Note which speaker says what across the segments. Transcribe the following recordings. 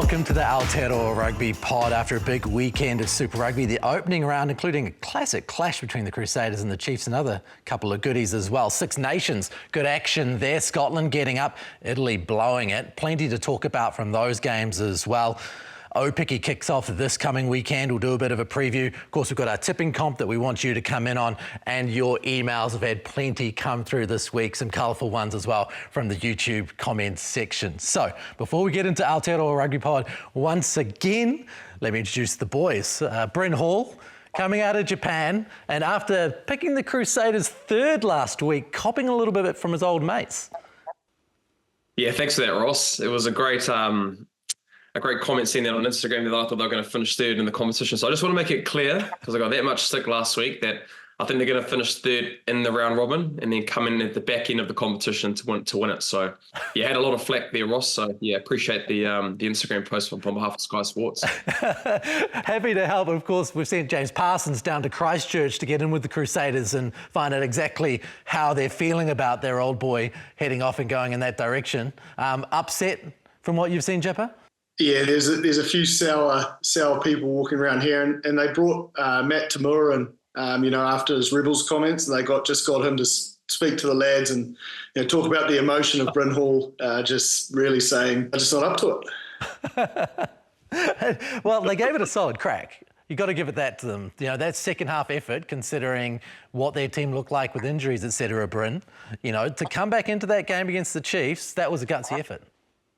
Speaker 1: Welcome to the Aotearoa Rugby Pod. After a big weekend of Super Rugby, the opening round, including a classic clash between the Crusaders and the Chiefs, another couple of goodies as well. Six Nations, good action there. Scotland getting up, Italy blowing it. Plenty to talk about from those games as well. Aupiki kicks off this coming weekend. We'll do a bit of a preview. Of course, we've got our tipping comp that we want you to come in on, and your emails have had plenty come through this week, some colourful ones as well from the YouTube comments section. So before we get into Aotearoa Rugby Pod, once again, let me introduce the boys. Bryn Hall, coming out of Japan, and after picking the Crusaders third last week, copping a little bit from his old mates.
Speaker 2: Yeah, thanks for that, Ross. It was a great comment seeing that on Instagram that I thought they were going to finish third in the competition. So I just want to make it clear, because I got that much stick last week, that I think they're going to finish third in the round robin and then come in at the back end of the competition to win it. So yeah, had a lot of flack there, Ross. So yeah, appreciate the Instagram post on behalf of Sky Sports.
Speaker 1: Happy to help. Of course, we've sent James Parsons down to Christchurch to get in with the Crusaders and find out exactly how they're feeling about their old boy heading off and going in that direction. Upset from what you've seen, Jipper?
Speaker 3: Yeah, there's a few sour people walking around here, and they brought Matt Tamura in, after his Rebels comments, and they just got him to speak to the lads and talk about the emotion of Bryn Hall, just really saying, I'm just not up to
Speaker 1: it. Well, they gave it a solid crack. You got to give it that to them. That second half effort, considering what their team looked like with injuries, etc. Bryn, to come back into that game against the Chiefs, that was a gutsy effort.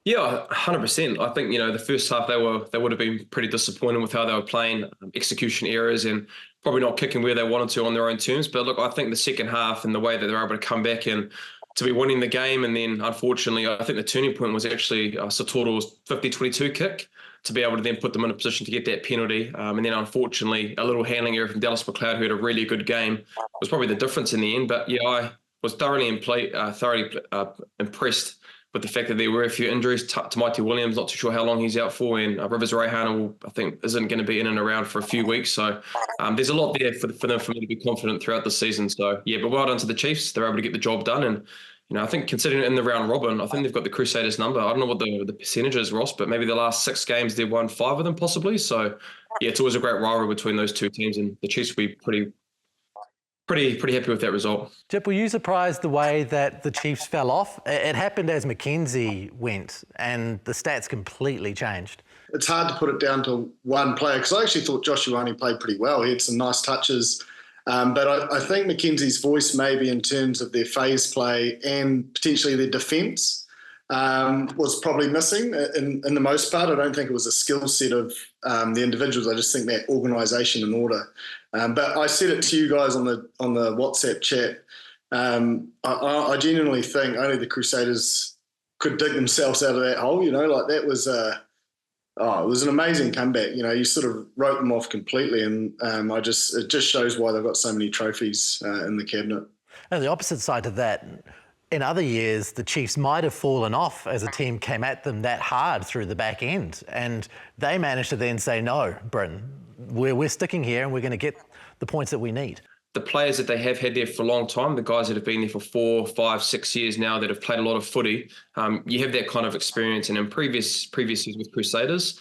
Speaker 2: Yeah, 100%. I think, the first half they would have been pretty disappointed with how they were playing, execution errors and probably not kicking where they wanted to on their own terms. But look, I think the second half and the way that they're able to come back and to be winning the game, and then unfortunately, I think the turning point was actually Satoro's 50-22 kick to be able to then put them in a position to get that penalty. And then unfortunately, a little handling error from Dallas McLeod, who had a really good game, was probably the difference in the end. But yeah, I was thoroughly impressed with the fact that there were a few injuries. Tamati Williams, not too sure how long he's out for, and Rivers Raihana, I think, isn't going to be in and around for a few weeks. So there's a lot there for me to be confident throughout the season. So yeah, but well done to the Chiefs. They're able to get the job done. And, I think considering in the round robin, I think they've got the Crusaders number. I don't know what the percentage is, Ross, but maybe the last 6 games they've won 5 of them possibly. So yeah, it's always a great rivalry between those two teams, and the Chiefs will be pretty happy with that result.
Speaker 1: Jip, were you surprised the way that the Chiefs fell off? It happened as Mackenzie went, and the stats completely changed.
Speaker 3: It's hard to put it down to one player, because I actually thought Josh Ioane played pretty well. He had some nice touches. But I think Mackenzie's voice, maybe in terms of their phase play and potentially their defence, was probably missing in the most part. I don't think it was a skill set of the individuals. I just think that organisation and order. But I said it to you guys on the WhatsApp chat. I genuinely think only the Crusaders could dig themselves out of that hole. That was it was an amazing comeback. You sort of wrote them off completely, and it just shows why they've got so many trophies in the cabinet.
Speaker 1: And the opposite side to that, in other years, the Chiefs might have fallen off as a team came at them that hard through the back end, and they managed to then say, no, Bryn, we're sticking here and we're going to get the points that we need.
Speaker 2: The players that they have had there for a long time, the guys that have been there for 4, 5, 6 years now that have played a lot of footy, you have that kind of experience. And in previous years with Crusaders,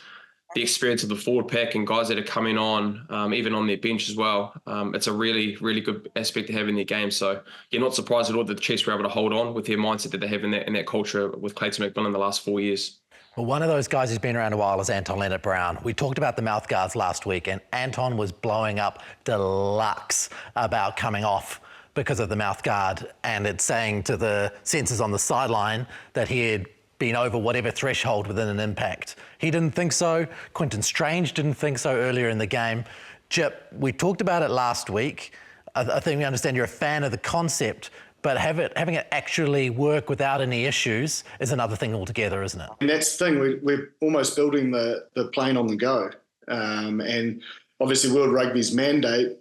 Speaker 2: the experience of the forward pack and guys that are coming on, even on their bench as well, it's a really, really good aspect to have in their game. So you're not surprised at all that the Chiefs were able to hold on with their mindset that they have in that culture with Clayton McMillan the last 4 years.
Speaker 1: Well, one of those guys who's been around a while is Anton Leonard-Brown. We talked about the mouthguards last week, and Anton was blowing up deluxe about coming off because of the mouthguard, and it's saying to the sensors on the sideline that he had been over whatever threshold within an impact. He didn't think so. Quinton Strange didn't think so earlier in the game. Jip, we talked about it last week. I think we understand you're a fan of the concept, but having it actually work without any issues is another thing altogether, isn't it?
Speaker 3: And that's the thing. We're almost building the plane on the go. And obviously World Rugby's mandate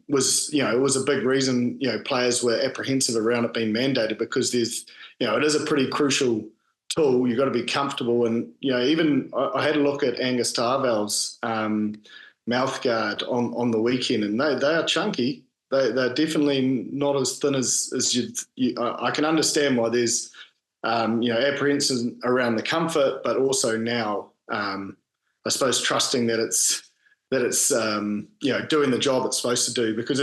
Speaker 3: was, it was a big reason, players were apprehensive around it being mandated, because there's, it is a pretty crucial tool. You've got to be comfortable. And, even I had a look at Angus Tarvell's mouthguard on the weekend, and they are chunky. They're definitely not as thin as you. I can understand why there's, apprehension around the comfort, but also now I suppose, trusting that it's doing the job it's supposed to do. Because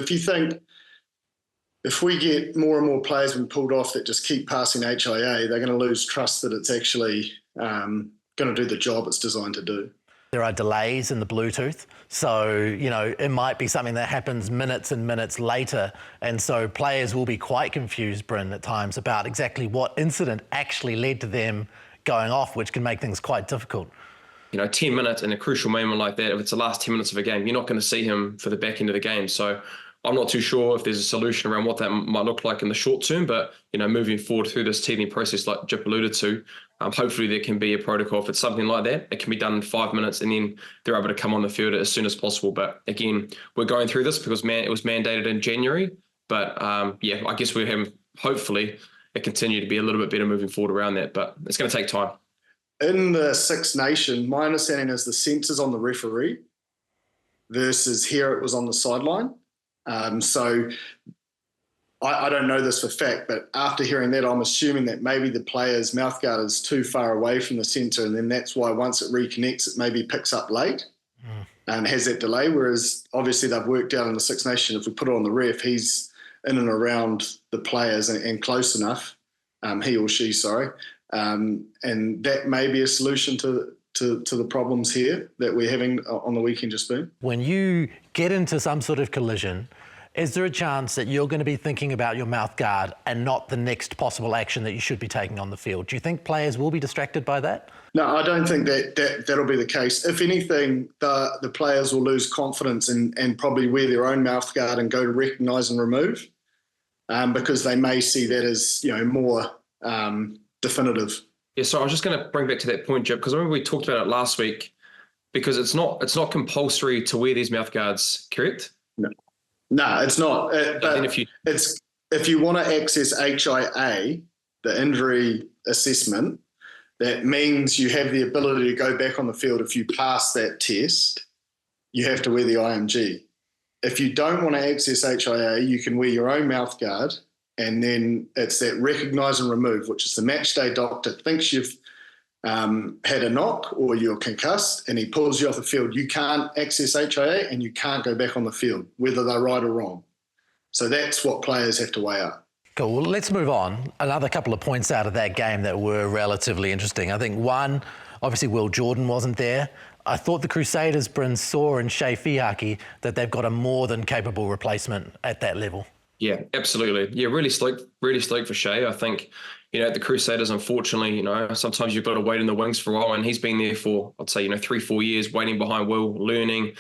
Speaker 3: if we get more and more players being pulled off that just keep passing HIA, they're going to lose trust that it's actually going to do the job it's designed to do.
Speaker 1: There are delays in the Bluetooth, so, it might be something that happens minutes and minutes later, and so players will be quite confused, Bryn, at times about exactly what incident actually led to them going off, which can make things quite difficult.
Speaker 2: 10 minutes in a crucial moment like that, if it's the last 10 minutes of a game, you're not going to see him for the back end of the game. So I'm not too sure if there's a solution around what that might look like in the short term, but, moving forward through this teething process, like Jip alluded to, hopefully there can be a protocol. If it's something like that, it can be done in 5 minutes and then they're able to come on the field as soon as possible. But again, we're going through this because it was mandated in January. But I guess we have, hopefully, it continue to be a little bit better moving forward around that, but it's going to take time.
Speaker 3: In the Six Nation, my understanding is the sensor's on the referee versus here it was on the sideline. So I don't know this for fact, but after hearing that, I'm assuming that maybe the player's mouthguard is too far away from the sensor, and then that's why once it reconnects, it maybe picks up late and has that delay, whereas obviously they've worked out in the Six Nation, if we put it on the ref, he's in and around the players and close enough, he or she, sorry, and that may be a solution to the problems here that we're having on the weekend just been.
Speaker 1: When you get into some sort of collision, is there a chance that you're going to be thinking about your mouthguard and not the next possible action that you should be taking on the field? Do you think players will be distracted by that?
Speaker 3: No, I don't think that'll be the case. If anything, the players will lose confidence and probably wear their own mouthguard and go to recognise and remove, because they may see that as more definitive.
Speaker 2: Yeah, so I was just going to bring back to that point, Jip, because I remember we talked about it last week, because it's not compulsory to wear these mouthguards, correct?
Speaker 3: No, it's not. But if you want to access HIA, the injury assessment, that means you have the ability to go back on the field. If you pass that test, you have to wear the IMG. If you don't want to access HIA, you can wear your own mouthguard, and then it's that recognise and remove, which is the match day doctor thinks you've had a knock or you're concussed and he pulls you off the field. You can't access HIA and you can't go back on the field, whether they're right or wrong. So that's what players have to weigh up.
Speaker 1: Cool. Well, let's move on. Another couple of points out of that game that were relatively interesting. I think one, obviously Will Jordan wasn't there. I thought the Crusaders, Bryn, saw in Shea Fiaki that they've got a more than capable replacement at that level. Yeah,
Speaker 2: absolutely. Yeah, really stoked for Shea. I think, at the Crusaders, unfortunately, sometimes you've got to wait in the wings for a while, and he's been there for, I'd say, 3-4 years, waiting behind Will, learning,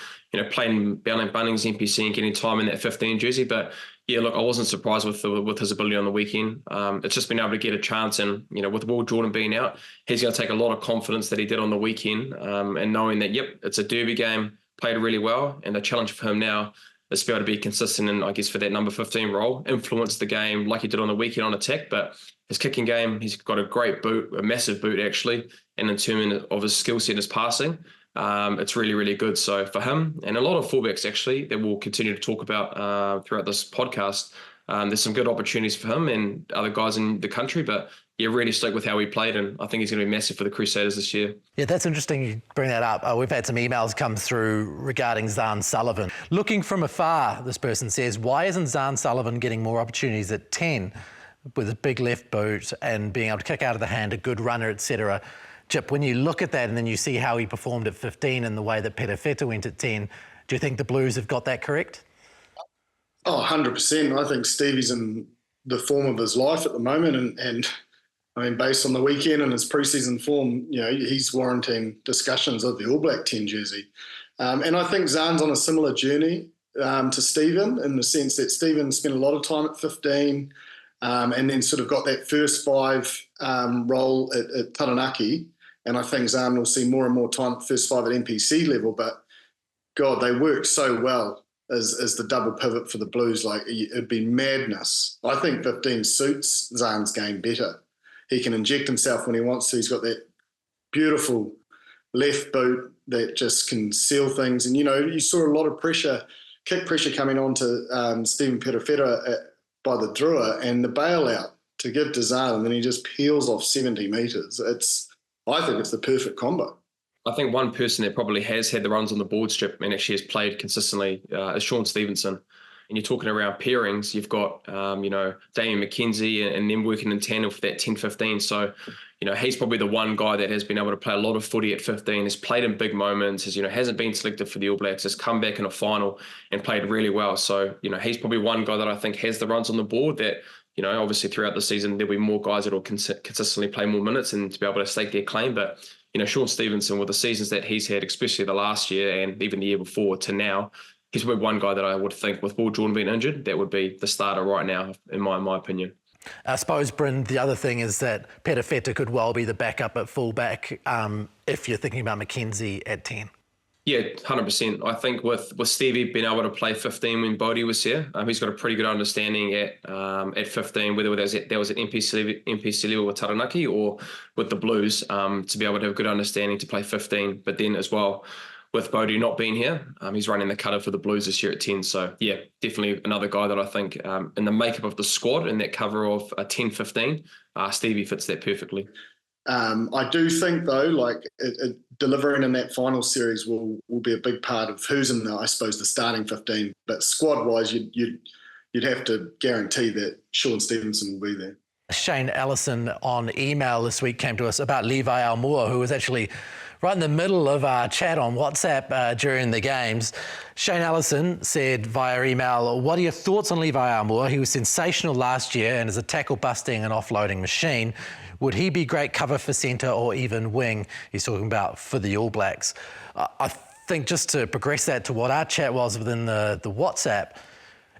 Speaker 2: playing Bunnings, NPC and getting time in that 15 jersey. But yeah, look, I wasn't surprised with his ability on the weekend. It's just been able to get a chance, and, with Will Jordan being out, he's going to take a lot of confidence that he did on the weekend, and knowing that, it's a derby game, played really well, and the challenge for him now is to be able to be consistent and, I guess, for that number 15 role, influence the game like he did on the weekend on attack. But his kicking game, he's got a great boot, a massive boot actually, and in terms of his skill set, his passing, it's really, really good. So for him, and a lot of fullbacks actually that we'll continue to talk about throughout this podcast, there's some good opportunities for him and other guys in the country. But yeah, really stoked with how he played, and I think he's going to be massive for the Crusaders this year. Yeah,
Speaker 1: that's interesting you bring that up. We've had some emails come through regarding Zahn Sullivan. Looking from afar, this person says, why isn't Zahn Sullivan getting more opportunities at 10 with a big left boot and being able to kick out of the hand, a good runner, etc.? Chip, when you look at that and then you see how he performed at 15 and the way that Perofeta went at 10, do you think the Blues have got that correct?
Speaker 3: Oh, 100%. I think Stevie's in the form of his life at the moment, and I mean, based on the weekend and his pre-season form, he's warranting discussions of the All Black 10 jersey. And I think Zahn's on a similar journey to Stephen, in the sense that Stephen spent a lot of time at 15 and then sort of got that first 5 role at Taranaki. And I think Zahn will see more and more time at first 5 at NPC level. But, God, they work so well as the double pivot for the Blues. Like, it'd be madness. I think 15 suits Zahn's game better. He can inject himself when he wants to. He's got that beautiful left boot that just can seal things. And, you saw a lot of kick pressure coming on to Stephen Perofeta by the Drua, and the bailout to give to Zahn, and then he just peels off 70 metres. I think it's the perfect combo.
Speaker 2: I think one person that probably has had the runs on the board strip and actually has played consistently is Sean Stevenson. And you're talking around pairings, you've got, Damian McKenzie and them working in tandem for that 10-15. So, he's probably the one guy that has been able to play a lot of footy at 15, has played in big moments, hasn't been selected for the All Blacks, has come back in a final and played really well. So, he's probably one guy that I think has the runs on the board that, obviously throughout the season, there'll be more guys that will consistently play more minutes and to be able to stake their claim. But, Sean Stevenson, with the seasons that he's had, especially the last year and even the year before to now, he's probably one guy that I would think, with Will Jordan being injured, that would be the starter right now, in my opinion.
Speaker 1: I suppose, Bryn, the other thing is that Peter Feta could well be the backup at fullback if you're thinking about McKenzie at 10.
Speaker 2: Yeah, 100%. I think with Stevie being able to play 15 when Bodie was here, he's got a pretty good understanding at 15, whether that was at NPC level with Taranaki or with the Blues, to be able to have a good understanding to play 15. But then as well, with Bodie not being here, he's running the cutter for the Blues this year at 10. So, yeah, definitely another guy that I think in the makeup of the squad, in that cover of a 10-15, Stevie fits that perfectly.
Speaker 3: I do think, though, delivering in that final series will be a big part of who's in the starting 15. But squad-wise, you'd have to guarantee that Sean Stevenson will be there.
Speaker 1: Shane Allison on email this week came to us about Levi Aumua, who was actually right in the middle of our chat on WhatsApp during the games. Shane Allison said via email, "What are your thoughts on Levi Aumua? He was sensational last year and is a tackle-busting and offloading machine. Would he be great cover for centre or even wing?" He's talking about for the All Blacks. I think just to progress that to what our chat was within the WhatsApp,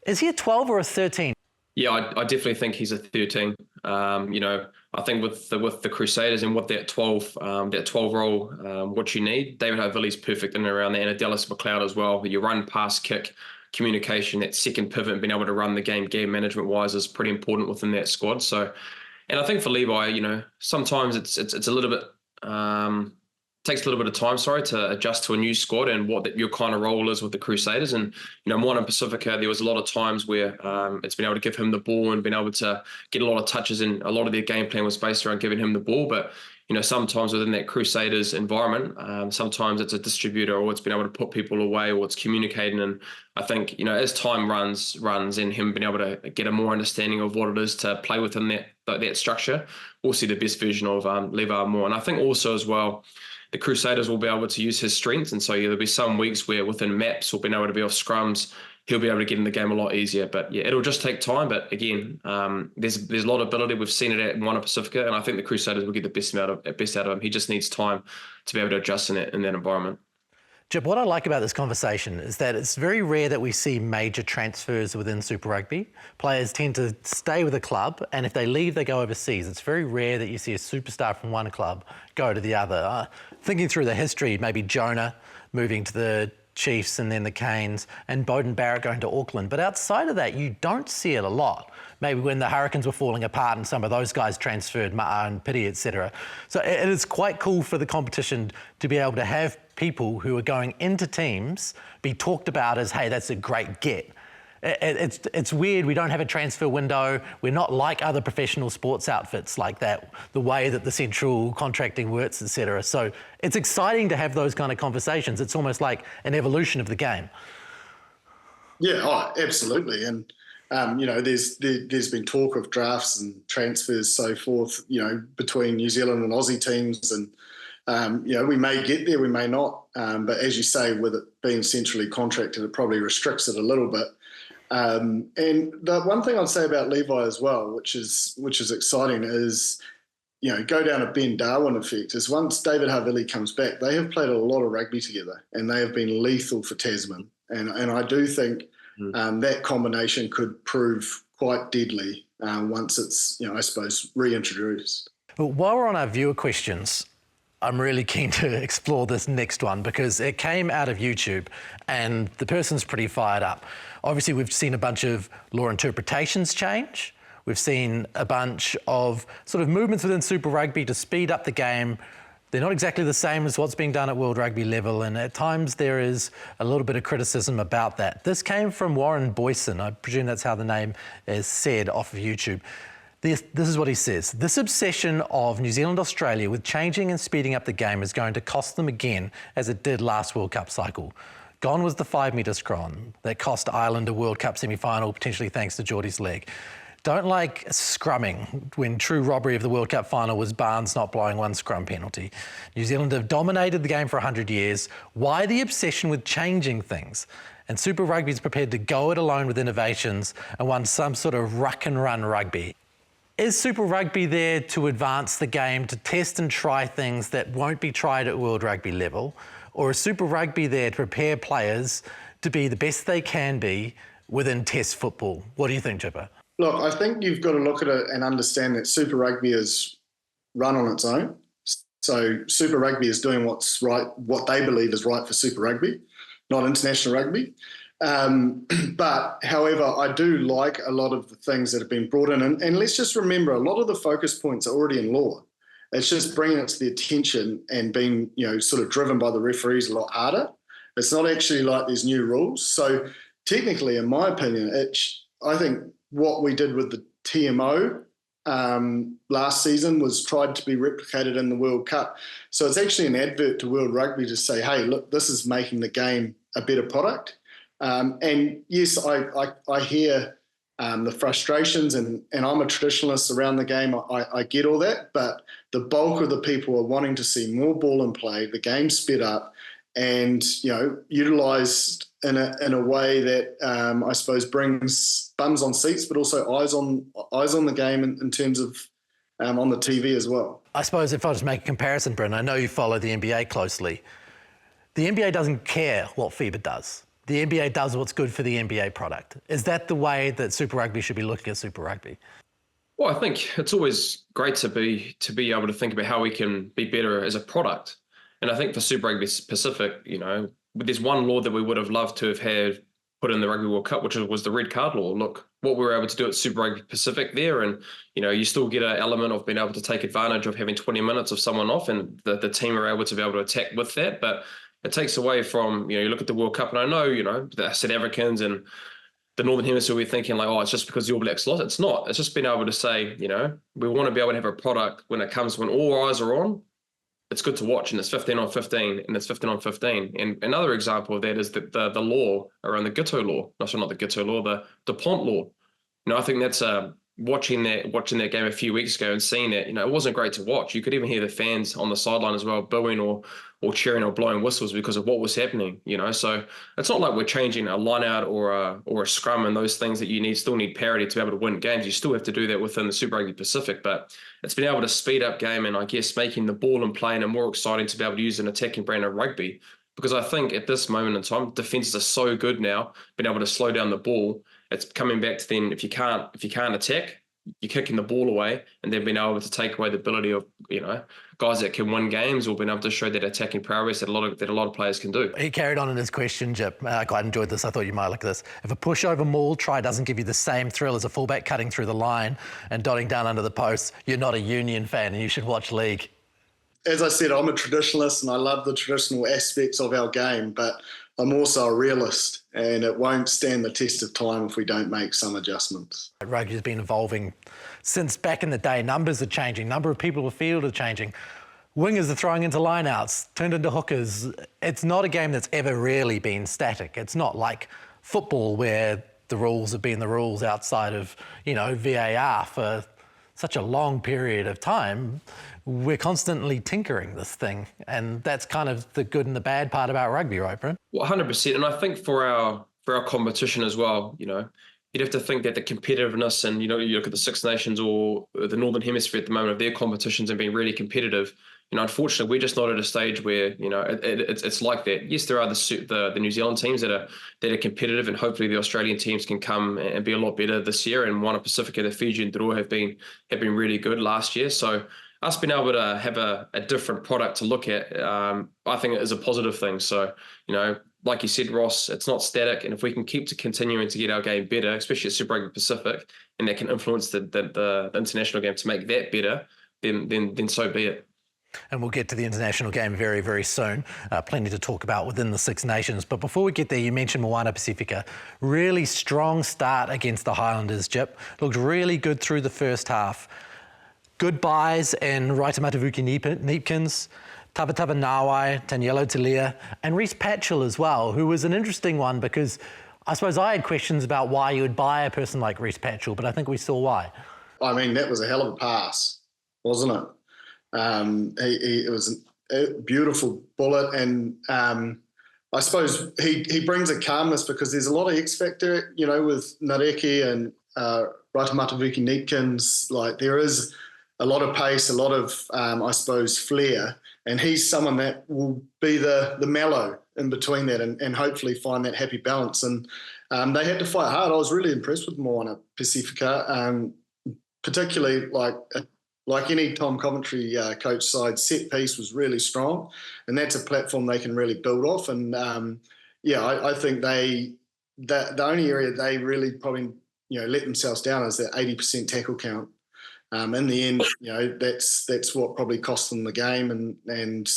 Speaker 1: is he a 12 or a 13?
Speaker 2: Yeah, I definitely think he's a 13. I think with the Crusaders and what that 12 role, what you need, David Havili's perfect in and around there, and Dallas McLeod as well. Your run, pass, kick, communication, that second pivot, and being able to run the game management wise is pretty important within that squad. So, and I think for Levi, sometimes it's a little bit takes a little bit of time, to adjust to a new squad and what your kind of role is with the Crusaders. And, Moana Pacifica, there was a lot of times where it's been able to give him the ball and been able to get a lot of touches, and a lot of their game plan was based around giving him the ball. But, sometimes within that Crusaders environment, sometimes it's a distributor, or it's been able to put people away, or it's communicating. And I think, as time runs and him being able to get a more understanding of what it is to play within that structure, we'll see the best version of Levi Aumua. And I think also as well, the Crusaders will be able to use his strengths. And so there'll be some weeks where within maps or being able to be off scrums, he'll be able to get in the game a lot easier. But yeah, it'll just take time. But again, there's a lot of ability. We've seen it at Moana Pacifica, and I think the Crusaders will get the best out of him. He just needs time to be able to adjust in that environment.
Speaker 1: Jib, what I like about this conversation is that it's very rare that we see major transfers within Super Rugby. Players tend to stay with a club, and if they leave, they go overseas. It's very rare that you see a superstar from one club go to the other. Thinking through the history, maybe Jonah moving to the Chiefs and then the Canes, and Beauden Barrett going to Auckland. But outside of that, you don't see it a lot. Maybe when the Hurricanes were falling apart and some of those guys transferred, Ma'a and Pity, etc. So it is quite cool for the competition to be able to have people who are going into teams be talked about as, hey, that's a great get. It's weird. We don't have a transfer window. We're not like other professional sports outfits like that, the way that the central contracting works, etc. So it's exciting to have those kind of conversations. It's almost like an evolution of the game.
Speaker 3: Yeah, absolutely. And, there's been talk of drafts and transfers, so forth, between New Zealand and Aussie teams. And, we may get there, we may not. But as you say, with it being centrally contracted, it probably restricts it a little bit. And the one thing I'd say about Levi as well, which is exciting, is, go down a Ben Darwin effect, is once David Havili comes back, they have played a lot of rugby together and they have been lethal for Tasman. And I do think that combination could prove quite deadly once it's, reintroduced. But
Speaker 1: while we're on our viewer questions, I'm really keen to explore this next one because it came out of YouTube and the person's pretty fired up. Obviously, we've seen a bunch of law interpretations change. We've seen a bunch of sort of movements within Super Rugby to speed up the game. They're not exactly the same as what's being done at World Rugby level, and at times there is a little bit of criticism about that. This came from Warren Boyson. I presume that's how the name is said off of YouTube. This is what he says. This obsession of New Zealand-Australia with changing and speeding up the game is going to cost them again, as it did last World Cup cycle. Gone was the 5-metre scrum that cost Ireland a World Cup semi-final, potentially thanks to Geordie's leg. Don't like scrumming when true robbery of the World Cup final was Barnes not blowing one scrum penalty. New Zealand have dominated the game for 100 years. Why the obsession with changing things? And Super Rugby is prepared to go it alone with innovations and want some sort of ruck and run rugby. Is Super Rugby there to advance the game, to test and try things that won't be tried at World Rugby level? Or is Super Rugby there to prepare players to be the best they can be within Test football? What do you think, Chipper?
Speaker 3: Look, I think you've got to look at it and understand that Super Rugby is run on its own. So Super Rugby is doing what's right, what they believe is right for Super Rugby, not international rugby. But however, I do like a lot of the things that have been brought in. And let's just remember, a lot of the focus points are already in law. It's just bringing it to the attention and being, sort of driven by the referees a lot harder. It's not actually like these new rules. So technically, in my opinion, I think what we did with the TMO last season was tried to be replicated in the World Cup. So it's actually an advert to World Rugby to say, hey, look, this is making the game a better product. And yes, I hear the frustrations, and I'm a traditionalist around the game. I get all that, but the bulk of the people are wanting to see more ball in play, the game sped up, and utilised in a way that I suppose brings bums on seats, but also eyes on the game in terms of on the TV as well.
Speaker 1: I suppose if I just make a comparison, Bryn, I know you follow the NBA closely. The NBA doesn't care what FIBA does. The NBA does what's good for the NBA product. Is that the way that Super Rugby should be looking at Super Rugby?
Speaker 2: Well, I think it's always great to be able to think about how we can be better as a product. And I think for Super Rugby Pacific, there's one law that we would have loved to have had put in the Rugby World Cup, which was the red card law. Look, what we were able to do at Super Rugby Pacific there, and you still get an element of being able to take advantage of having 20 minutes of someone off, and the team are able to attack with that. But it takes away from, you look at the World Cup, and I know, the South Africans and the Northern Hemisphere, we're thinking like, oh, it's just because the All Blacks lost. It's not. It's just being able to say, we want to be able to have a product when all eyes are on. It's good to watch, and it's 15 on 15, and it's 15 on 15. And another example of that is the law around the Giteau law. No, sorry, not the Giteau law, the Pont law. I think that's watching that game a few weeks ago and seeing that, it wasn't great to watch. You could even hear the fans on the sideline as well, booing or cheering or blowing whistles because of what was happening. So it's not like we're changing a line out or a scrum and those things that you still need parity to be able to win games. You still have to do that within the Super Rugby Pacific, but it's been able to speed up game and I guess making the ball and playing it more exciting to be able to use an attacking brand of rugby. Because I think at this moment in time, defenses are so good now, being able to slow down the ball. It's coming back to then if you can't attack, you're kicking the ball away, and then being able to take away the ability of guys that can win games or being able to show that attacking prowess that a lot of players can do.
Speaker 1: He carried on in his question, Jip. I quite enjoyed this. I thought you might like this. If a pushover maul try doesn't give you the same thrill as a fullback cutting through the line and dotting down under the post, you're not a Union fan and you should watch league.
Speaker 3: As I said, I'm a traditionalist and I love the traditional aspects of our game, but I'm also a realist, and it won't stand the test of time if we don't make some adjustments.
Speaker 1: Rugby has been evolving since back in the day. Numbers are changing. Number of people in the field are changing. Wingers are throwing into lineouts, turned into hookers. It's not a game that's ever really been static. It's not like football where the rules have been the rules outside of, VAR for such a long period of time. We're constantly tinkering this thing, and that's kind of the good and the bad part about rugby, right, Bryn?
Speaker 2: Well, 100%, and I think for our competition as well, you'd have to think that the competitiveness, and you look at the Six Nations or the Northern Hemisphere at the moment of their competitions and being really competitive. Unfortunately, we're just not at a stage where it's like that. Yes, there are the New Zealand teams that are competitive, and hopefully the Australian teams can come and be a lot better this year. And Moana Pacifica, the Fiji and Drua have been really good last year. So us being able to have a different product to look at, I think it is a positive thing. So, like you said, Ross, it's not static. And if we can keep continuing to get our game better, especially at Super Rugby Pacific, and that can influence the international game to make that better, then so be it.
Speaker 1: And we'll get to the international game very, very soon. Plenty to talk about within the Six Nations. But before we get there, you mentioned Moana Pacifica. Really strong start against the Highlanders, Jip. Looked really good through the first half. Good buys in Raitamatavuki Neepkins, Tabataba Nawai, Tanielo Talia, and Reece Patchell as well, who was an interesting one because I suppose I had questions about why you would buy a person like Reece Patchell, but I think we saw why.
Speaker 3: I mean, that was a hell of a pass, wasn't it? It was a beautiful bullet, and I suppose he brings a calmness because there's a lot of X factor, with Nareki and Raitamatavuki Neepkins. Like, there is a lot of pace, a lot of I suppose flair, and he's someone that will be the mellow in between that and hopefully find that happy balance. And they had to fight hard. I was really impressed with Moana Pacifica, particularly like any Tom Coventry coach side, set piece was really strong, and that's a platform they can really build off. And I think the only area they really probably let themselves down is that 80% tackle count. In the end, that's what probably cost them the game and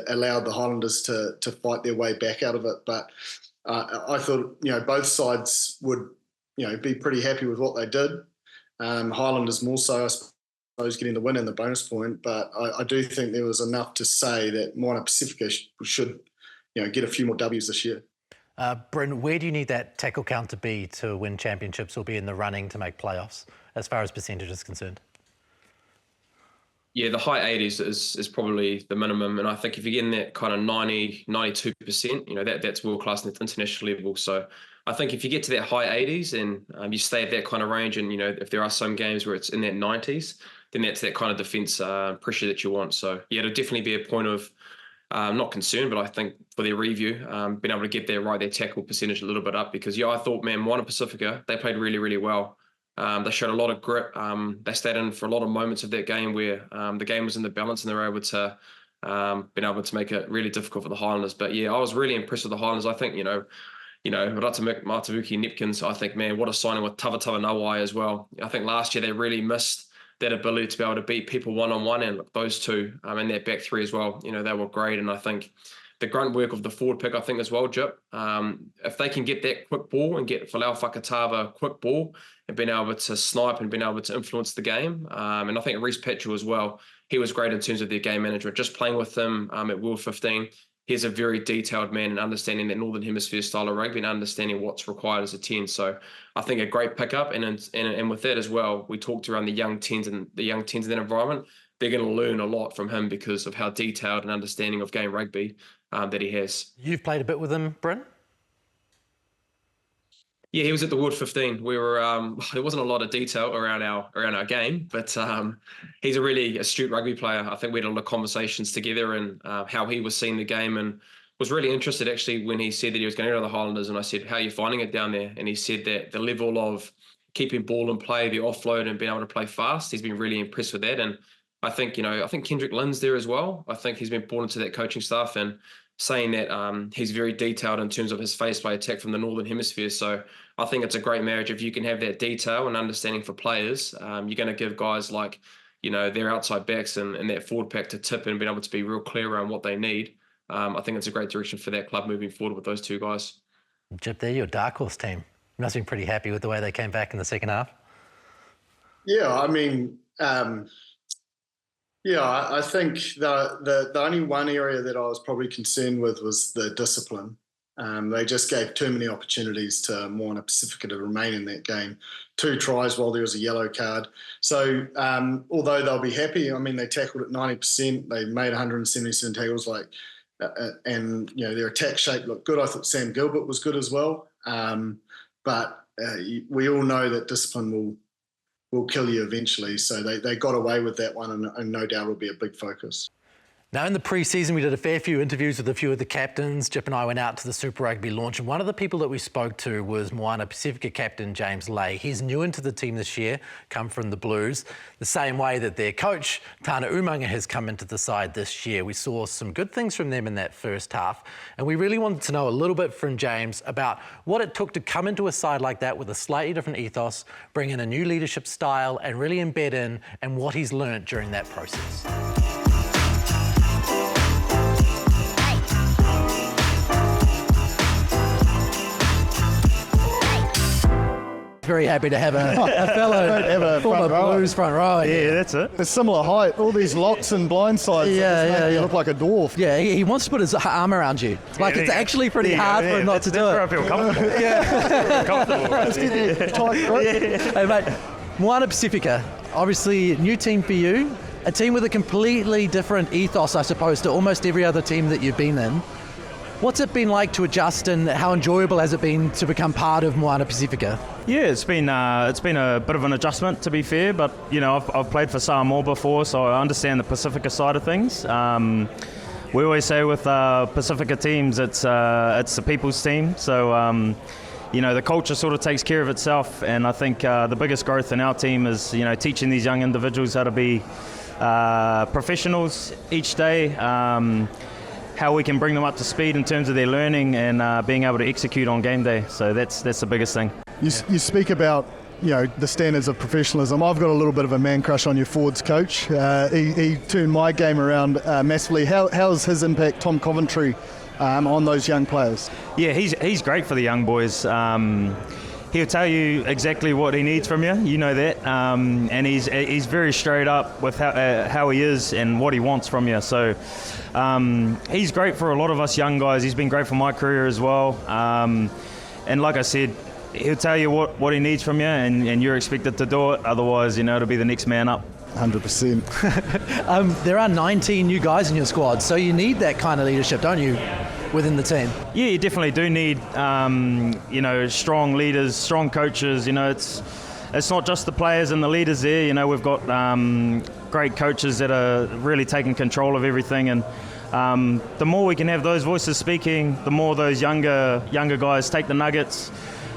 Speaker 3: allowed the Highlanders to fight their way back out of it. But I thought both sides would be pretty happy with what they did. Highlanders more so, I suppose, getting the win and the bonus point. But I do think there was enough to say that Moana Pacifica should get a few more W's this year.
Speaker 1: Bryn, where do you need that tackle count to be to win championships or be in the running to make playoffs, as far as percentage is concerned?
Speaker 2: Yeah, the high 80s is probably the minimum. And I think if you're getting that kind of 90, 92%, that's world-class at international level. So I think if you get to that high 80s and you stay at that kind of range and, if there are some games where it's in that 90s, then that's that kind of defence pressure that you want. So, yeah, it'll definitely be a point of not concern, but I think for their review, being able to get their tackle percentage a little bit up because, I thought, Moana Pacifica, they played really, really well. They showed a lot of grit. They stayed in for a lot of moments of that game where the game was in the balance and they were able to make it really difficult for the Highlanders. But yeah, I was really impressed with the Highlanders. I think, Raitamatavuki Neepkins, I think, man, what a signing with Tavatava Nawai as well. I think last year they really missed that ability to be able to beat people one-on-one, and those two in that back three as well, they were great. And I think the grunt work of the forward pick, I think, as well, Jip. If they can get that quick ball and get Folau Fakatava a quick ball and being able to snipe and being able to influence the game. And I think Reece Patchell as well, he was great in terms of their game management. Just playing with him at World 15, he's a very detailed man and understanding that Northern Hemisphere style of rugby and understanding what's required as a 10. So I think a great pickup. And with that as well, we talked around the young 10s and the young 10s in that environment. They're going to learn a lot from him because of how detailed and understanding of game rugby that he has.
Speaker 1: You've played a bit with him, Bryn?
Speaker 2: Yeah, he was at the World 15. We were there wasn't a lot of detail around our game, but he's a really astute rugby player. I think we had a lot of conversations together and how he was seeing the game, and was really interested actually when he said that he was going to go to the Highlanders. And I said, "How are you finding it down there?" And he said that the level of keeping ball in play, the offload, and being able to play fast, he's been really impressed with that. And I think Kendrick Lynn's there as well. I think he's been brought into that coaching staff and saying that he's very detailed in terms of his face play attack from the Northern Hemisphere. So I think it's a great marriage. If you can have that detail and understanding for players, you're going to give guys like, their outside backs and that forward pack to tip and being able to be real clear around what they need. I think it's a great direction for that club moving forward with those two guys.
Speaker 1: Jip, they're your dark horse team. You must have been pretty happy with the way they came back in the second half.
Speaker 3: Yeah, I mean, I think the only one area that I was probably concerned with was the discipline. They just gave too many opportunities to Moana Pacifica to remain in that game. 2 tries while there was a yellow card. So although they'll be happy, I mean, they tackled at 90%. They made 177 tackles, and their attack shape looked good. I thought Sam Gilbert was good as well. But we all know that discipline will kill you eventually. So they got away with that one, and no doubt will be a big focus.
Speaker 1: Now, in the pre-season, we did a fair few interviews with a few of the captains. Jip and I went out to the Super Rugby launch, and one of the people that we spoke to was Moana Pacifica captain James Lay. He's new into the team this year, come from the Blues, the same way that their coach, Tana Umanga, has come into the side this year. We saw some good things from them in that first half, and we really wanted to know a little bit from James about what it took to come into a side like that with a slightly different ethos, bring in a new leadership style, and really embed in, and what he's learnt during that process. Very happy to have a fellow former Blues front row.
Speaker 4: Yeah, that's it. A similar height, all these locks and blind sides. You look like a dwarf.
Speaker 1: Yeah, he wants to put his arm around you. Like, it's actually pretty hard for him not to do it.
Speaker 4: That's where I feel comfortable.
Speaker 1: Let's get you tight grip. Hey, mate, Moana Pacifica, obviously new team for you. A team with a completely different ethos, I suppose, to almost every other team that you've been in. What's it been like to adjust, and how enjoyable has it been to become part of Moana Pacifica?
Speaker 4: Yeah, it's been a bit of an adjustment, to be fair, but I've played for Samoa before, so I understand the Pacifica side of things. We always say with Pacifica teams, it's the people's team, so the culture sort of takes care of itself, and I think the biggest growth in our team is teaching these young individuals how to be professionals each day. How we can bring them up to speed in terms of their learning and being able to execute on game day. So that's the biggest thing.
Speaker 5: You speak about the standards of professionalism. I've got a little bit of a man crush on your forwards coach. He turned my game around massively. How's his impact, Tom Coventry, on those young players?
Speaker 4: Yeah, he's great for the young boys. He'll tell you exactly what he needs from you. You know that, and he's very straight up with how he is and what he wants from you. So he's great for a lot of us young guys. He's been great for my career as well. And like I said, he'll tell you what he needs from you, and you're expected to do it. Otherwise, it'll be the next man up.
Speaker 5: 100%.
Speaker 1: There are 19 new guys in your squad, so you need that kind of leadership, don't you, within the team?
Speaker 4: Yeah, you definitely do need, strong leaders, strong coaches. It's not just the players and the leaders there. We've got great coaches that are really taking control of everything, and the more we can have those voices speaking, the more those younger guys take the nuggets.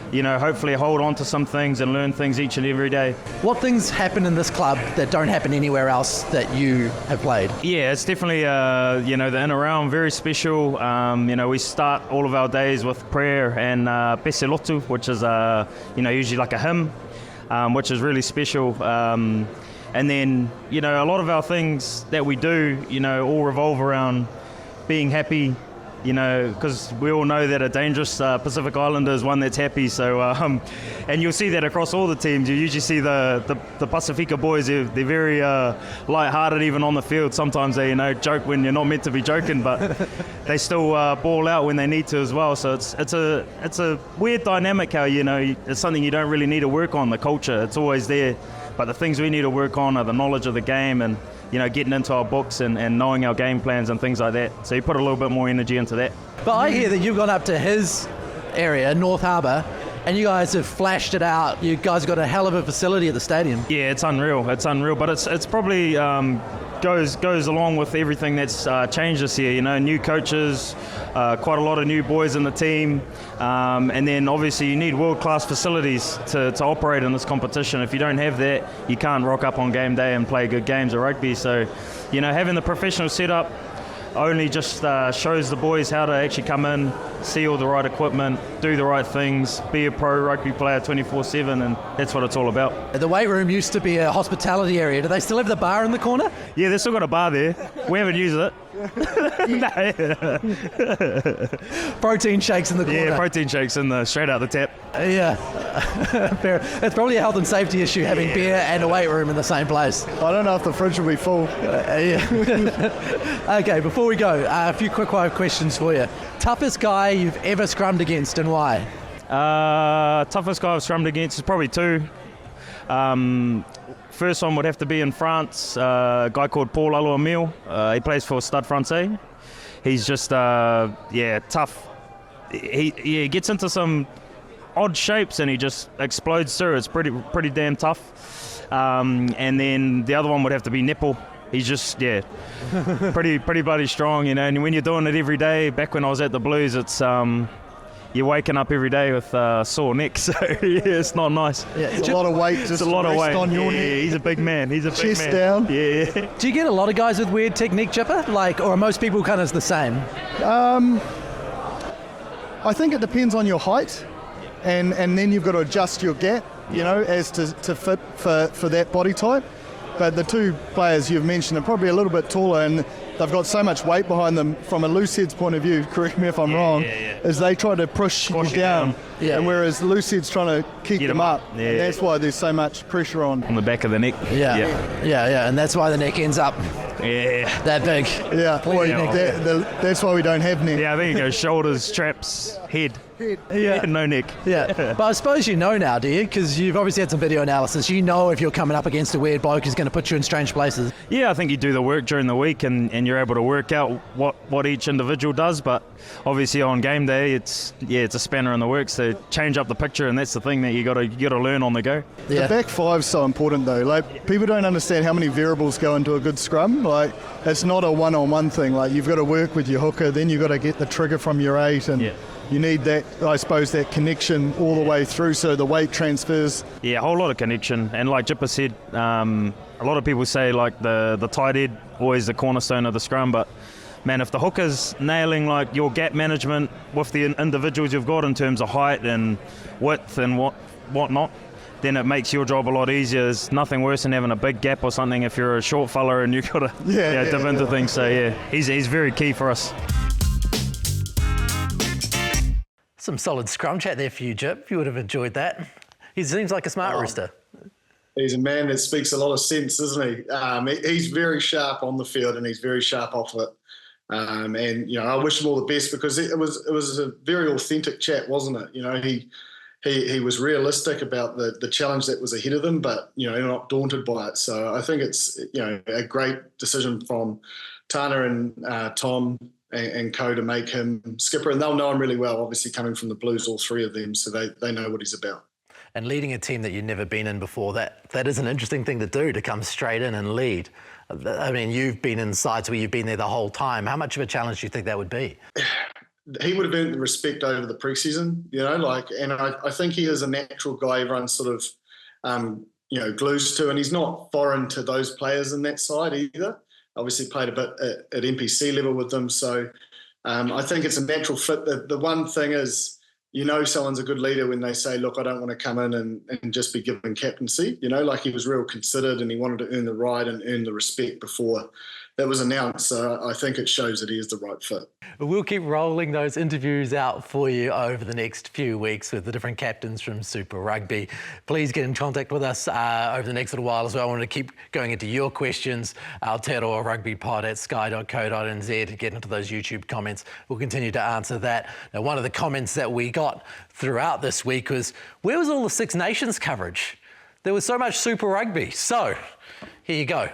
Speaker 4: Hopefully hold on to some things and learn things each and every day.
Speaker 1: What things happen in this club that don't happen anywhere else that you have played?
Speaker 4: Yeah, it's definitely, the inner realm, very special. We start all of our days with prayer and Peselotu, which is, usually like a hymn, which is really special. And then, a lot of our things that we do, all revolve around being happy, because we all know that a dangerous Pacific Islander is one that's happy. So, and you'll see that across all the teams. You usually see the Pacifica boys. They're very light-hearted even on the field. Sometimes they joke when you're not meant to be joking, but they still ball out when they need to as well. So it's a weird dynamic how it's something you don't really need to work on. The culture, it's always there, but the things we need to work on are the knowledge of the game and getting into our books and knowing our game plans and things like that. So you put a little bit more energy into that.
Speaker 1: But I hear that you've gone up to his area, North Harbour, and you guys have flashed it out. You guys got a hell of a facility at the stadium.
Speaker 4: Yeah, it's unreal. But it's probably goes along with everything that's changed this year. New coaches, quite a lot of new boys in the team, and then obviously you need world-class facilities to operate in this competition. If you don't have that, you can't rock up on game day and play good games of rugby. So, having the professional setup only just shows the boys how to actually come in, see all the right equipment, do the right things, be a pro rugby player 24/7, and that's what it's all about.
Speaker 1: The weight room used to be a hospitality area. Do they still have the bar in the corner?
Speaker 4: Yeah, they've still got a bar there. We haven't used it.
Speaker 1: Protein shakes in the corner.
Speaker 4: Yeah, protein shakes straight out the tap.
Speaker 1: Yeah. Fair. It's probably a health and safety issue having beer and a weight room in the same place.
Speaker 5: I don't know if the fridge will be full.
Speaker 1: Okay, before we go, a few quick questions for you. Toughest guy you've ever scrummed against and why?
Speaker 4: Toughest guy I've scrummed against is probably two. First one would have to be in France, a guy called Paul Aotearoa Rugby. He plays for Stade Francais. He's just, tough. He gets into some odd shapes and he just explodes through. It's pretty damn tough. And then the other one would have to be Nipple. He's just, pretty bloody strong, and when you're doing it every day, back when I was at the Blues, it's... you're waking up every day with sore neck, so it's not nice.
Speaker 5: Yeah, it's a lot of weight just on your neck.
Speaker 4: Yeah, he's a big man. He's a
Speaker 5: chest
Speaker 4: big man.
Speaker 5: down.
Speaker 4: Yeah.
Speaker 1: Do you get a lot of guys with weird technique, Chipper? Or are most people kind of the same?
Speaker 5: I think it depends on your height, and then you've got to adjust your gap, as to fit for that body type. But the two players you've mentioned are probably a little bit taller, and they've got so much weight behind them. From a loose head's point of view, correct me if I'm wrong, is they try to push you down. Yeah. And whereas the loose head's trying to keep them up. Yeah. And that's why there's so much pressure on
Speaker 4: the back of the neck.
Speaker 1: Yeah. And that's why the neck ends up that big.
Speaker 5: Yeah. That's why we don't have neck.
Speaker 4: Yeah, I think it goes shoulders, traps, head.
Speaker 1: Yeah.
Speaker 4: No neck.
Speaker 1: Yeah. But I suppose you know now, do you? Because you've obviously had some video analysis. You know if you're coming up against a weird bloke who's going to put you in strange places.
Speaker 4: Yeah, I think you do the work during the week and you're able to work out what each individual does. But obviously on game day, it's a spanner in the works to change up the picture, and that's the thing that you got to learn on the go.
Speaker 5: Yeah. The back five's so important though. Like, people don't understand how many variables go into a good scrum. Like, it's not a one-on-one thing. Like, you've got to work with your hooker, then you've got to get the trigger from your 8, and you need that, I suppose, that connection all the way through so the weight transfers.
Speaker 4: Yeah, a whole lot of connection. And like Jipper said, a lot of people say like the tight head, always the cornerstone of the scrum, but man, if the hooker's nailing like your gap management with the individuals you've got in terms of height and width and whatnot, then it makes your job a lot easier. There's nothing worse than having a big gap or something if you're a short fella and you've got to dip into things. So he's very key for us.
Speaker 1: Some solid scrum chat there for you, Jip. You would have enjoyed that. He seems like a smart rooster.
Speaker 3: He's a man that speaks a lot of sense, isn't he? He's very sharp on the field and he's very sharp off it. And I wish him all the best, because it was a very authentic chat, wasn't it? He was realistic about the challenge that was ahead of them, but not daunted by it. So I think it's a great decision from Tana and Tom and co to make him skipper, and they'll know him really well, obviously coming from the Blues, all three of them, so they know what he's about.
Speaker 1: And leading a team that you've never been in before, that is an interesting thing to do, to come straight in and lead. I mean, you've been in sides where you've been there the whole time. How much of a challenge do you think that would be?
Speaker 3: He would have earned the respect over the preseason, and I think he is a natural guy everyone sort of, glues to, and he's not foreign to those players in that side either. Obviously played a bit at NPC level with them. So I think it's a natural fit. The one thing is, someone's a good leader when they say, look, I don't want to come in and just be given captaincy. Like, he was real considered and he wanted to earn the right and earn the respect before that was announced. So I think it shows that he is the right fit.
Speaker 1: We'll keep rolling those interviews out for you over the next few weeks with the different captains from Super Rugby. Please get in contact with us over the next little while as well. I want to keep going into your questions. Aotearoa Rugby Pod at sky.co.nz to get into those YouTube comments. We'll continue to answer that. Now, one of the comments that we got throughout this week was, where was all the Six Nations coverage? There was so much Super Rugby. So here you go.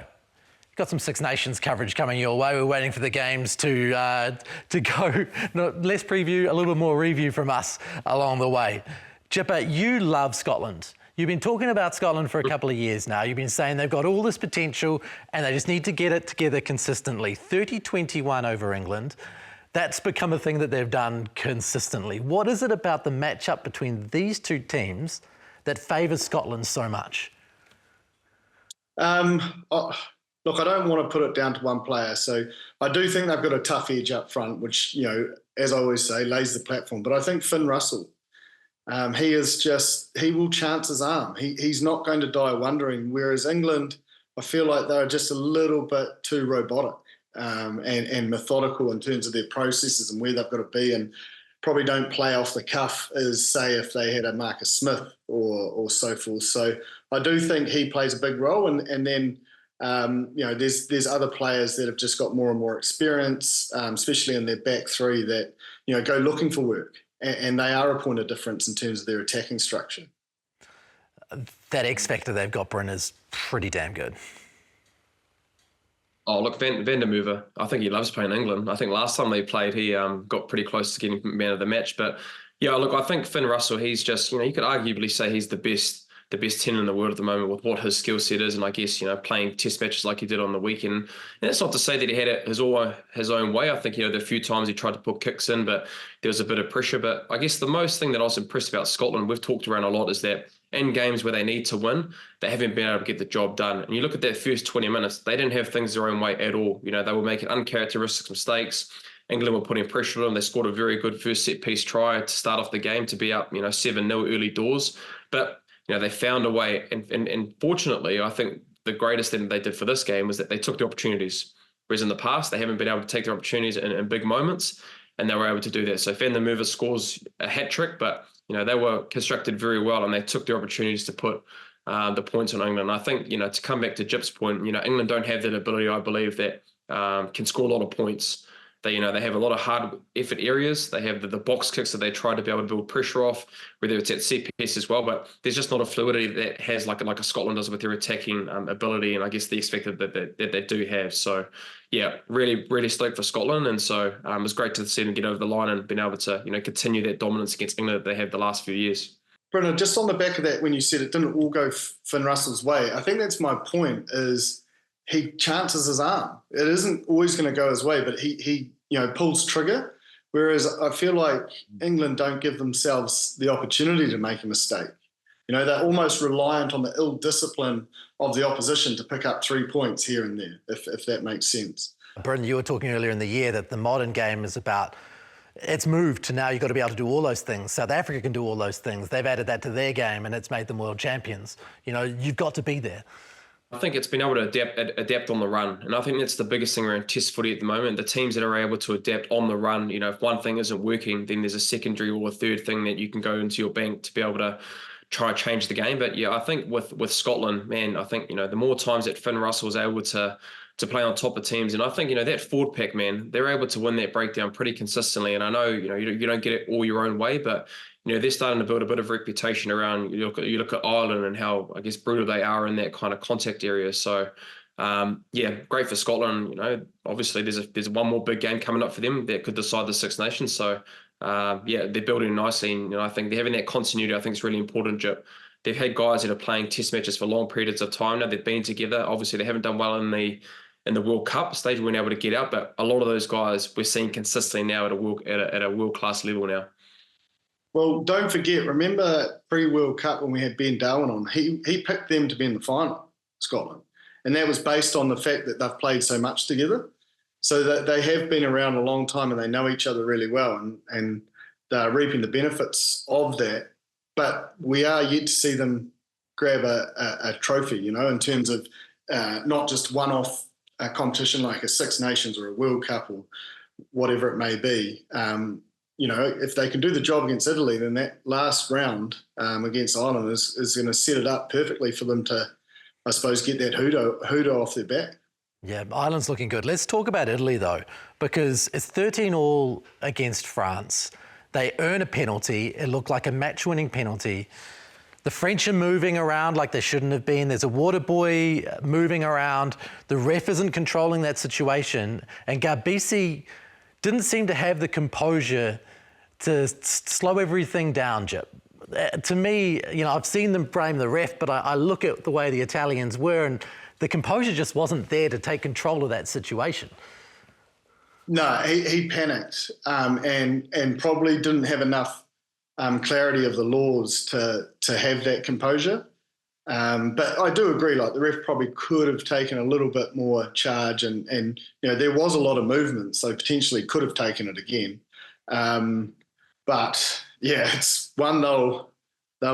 Speaker 1: Got some Six Nations coverage coming your way. We're waiting for the games to go. Less preview, a little bit more review from us along the way. Jipper, you love Scotland. You've been talking about Scotland for a couple of years now. You've been saying they've got all this potential and they just need to get it together consistently. 30-21 over England. That's become a thing that they've done consistently. What is it about the matchup between these two teams that favours Scotland so much?
Speaker 3: Look, I don't want to put it down to one player. So I do think they've got a tough edge up front, which, as I always say, lays the platform. But I think Finn Russell, he will chance his arm. He's not going to die wondering. Whereas England, I feel like they're just a little bit too robotic and methodical in terms of their processes and where they've got to be, and probably don't play off the cuff as, say, if they had a Marcus Smith or so forth. So I do think he plays a big role. And then, there's other players that have just got more and more experience, especially in their back three, that, go looking for work. And they are a point of difference in terms of their attacking structure.
Speaker 1: That X factor they've got, Bryn, is pretty damn good.
Speaker 2: Oh, look, Van der Merwe, I think he loves playing England. I think last time they played, he got pretty close to getting man of the match. But, yeah, look, I think Finn Russell, he's just, you could arguably say he's the best 10 in the world at the moment with what his skill set is, and I guess, playing test matches like he did on the weekend. And that's not to say that he had it his own way. I think, the few times he tried to put kicks in, but there was a bit of pressure. But I guess the most thing that I was impressed about Scotland, we've talked around a lot, is that in games where they need to win, they haven't been able to get the job done. And you look at that first 20 minutes, they didn't have things their own way at all. They were making uncharacteristic mistakes. England were putting pressure on them. They scored a very good first set-piece try to start off the game to be up, 7-0 early doors. But they found a way, and fortunately, I think the greatest thing they did for this game was that they took the opportunities. whereas in the past, they haven't been able to take their opportunities in big moments, and they were able to do that. So Van der Merwe scores a hat trick, but they were constructed very well, and they took their opportunities to put the points on England. I think, to come back to Jip's point, England don't have that ability, I believe, that can score a lot of points. They have a lot of hard effort areas. They have the box kicks that they try to be able to build pressure off, whether it's at set piece as well. But there's just not a fluidity that has like a Scotland does with their attacking ability, and I guess the expected that they do have. So, yeah, really, really stoked for Scotland. And so it was great to see them get over the line and been able to continue that dominance against England that they have the last few years.
Speaker 3: Brendan, just on the back of that, when you said it didn't all go Finn Russell's way, I think that's my point, is he chances his arm. It isn't always going to go his way, but he pulls trigger, whereas I feel like England don't give themselves the opportunity to make a mistake. They're almost reliant on the ill discipline of the opposition to pick up 3 points here and there, if that makes sense.
Speaker 1: Brendan, you were talking earlier in the year that the modern game is about, it's moved to now you've got to be able to do all those things. South Africa can do all those things. They've added that to their game and it's made them world champions. You've got to be there.
Speaker 2: I think it's been able to adapt on the run. And I think that's the biggest thing around Test footy at the moment. The teams that are able to adapt on the run, if one thing isn't working, then there's a secondary or a third thing that you can go into your bank to be able to try and change the game. But yeah, I think with Scotland, man, I think, the more times that Finn Russell was able to play on top of teams, and I think, that forward pack, man, they're able to win that breakdown pretty consistently. And I know, you don't get it all your own way, but they're starting to build a bit of reputation around. You look at Ireland and how, I guess, brutal they are in that kind of contact area. So, yeah, great for Scotland. Obviously there's one more big game coming up for them that could decide the Six Nations. So, yeah, they're building nicely, and I think they're having that continuity. I think is really important. Jip. They've had guys that are playing Test matches for long periods of time now. They've been together. Obviously, they haven't done well in the World Cup stage. Weren't able to get out, but a lot of those guys we're seeing consistently now at a world class level now.
Speaker 3: Well, don't forget, remember pre-World Cup when we had Ben Darwin on, he picked them to be in the final, Scotland. And that was based on the fact that they've played so much together. So that they have been around a long time and they know each other really well, and they're reaping the benefits of that. But we are yet to see them grab a trophy, in terms of not just one-off competition like a Six Nations or a World Cup or whatever it may be. If they can do the job against Italy, then that last round against Ireland is going to set it up perfectly for them to, I suppose, get that hoodoo off their back.
Speaker 1: Yeah, Ireland's looking good. Let's talk about Italy, though, because it's 13-all against France. They earn a penalty. It looked like a match-winning penalty. The French are moving around like they shouldn't have been. There's a water boy moving around. The ref isn't controlling that situation. And Garbisi didn't seem to have the composure to slow everything down, Jip. To me, I've seen them blame the ref, but I look at the way the Italians were, and the composure just wasn't there to take control of that situation.
Speaker 3: No, he panicked and probably didn't have enough clarity of the laws to have that composure. But I do agree, the ref probably could have taken a little bit more charge and there was a lot of movement, so potentially could have taken it again. But yeah, it's one they'll